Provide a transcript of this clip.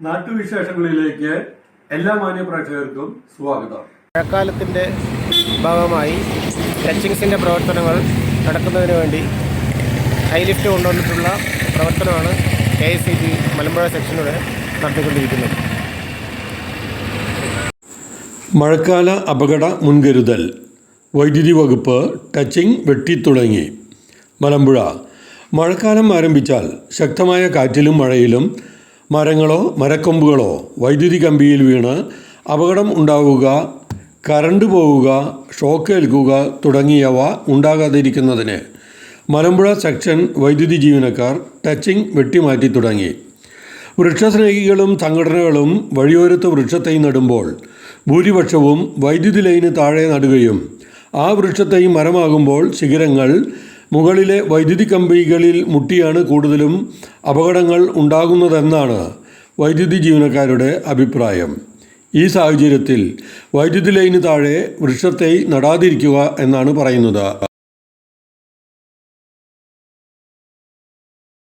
നാട്ടുവിശേഷങ്ങളിലേക്ക് എല്ലാ മാന്യ പ്രേക്ഷകർക്കും സ്വാഗതം. മഴക്കാലത്തിൻ്റെ ഭാഗമായി ടച്ചിങ്സിൻ്റെ പ്രവർത്തനങ്ങൾ നടക്കുന്നതിന് വേണ്ടി ഹൈലിഫ്റ്റ് കൊണ്ടുവന്നിട്ടുള്ള പ്രവർത്തനമാണ് KICB മലമ്പുഴ സെക്ഷനിലൂടെ നടത്തിക്കൊണ്ടിരിക്കുന്നത്. മഴക്കാല അപകട മുൻകരുതൽ വൈദ്യുതി വകുപ്പ് ടച്ചിങ് വെട്ടിത്തുടങ്ങി. മലമ്പുഴ മഴക്കാലം ആരംഭിച്ചാൽ ശക്തമായ കാറ്റിലും മഴയിലും മരങ്ങളോ മരക്കൊമ്പുകളോ വൈദ്യുതി കമ്പിയിൽ വീണ് അപകടം ഉണ്ടാവുക, കറണ്ട് പോവുക, ഷോക്ക് ഏൽക്കുക തുടങ്ങിയവ ഉണ്ടാകാതിരിക്കുന്നതിന് മലമ്പുഴ സെക്ഷൻ വൈദ്യുതി ജീവനക്കാർ ടച്ചിങ് വെട്ടിമാറ്റി തുടങ്ങി. വൃക്ഷസ്നേഹികളും സംഘടനകളും വഴിയോരത്ത് വൃക്ഷത്തൈ നടുമ്പോൾ ഭൂരിപക്ഷവും വൈദ്യുതി ലൈന് താഴെ നടുകയും ആ വൃക്ഷത്തൈ മരമാകുമ്പോൾ ശിഖരങ്ങൾ മുകളിലെ വൈദ്യുതി കമ്പികളിൽ മുട്ടിയാണ് കൂടുതലും അപകടങ്ങൾ ഉണ്ടാകുന്നതെന്നാണ് വൈദ്യുതി ജീവനക്കാരുടെ അഭിപ്രായം. ഈ സാഹചര്യത്തിൽ വൈദ്യുതി ലൈന് താഴെ വൃക്ഷത്തൈ നടാതിരിക്കുക എന്നാണ് പറയുന്നത്.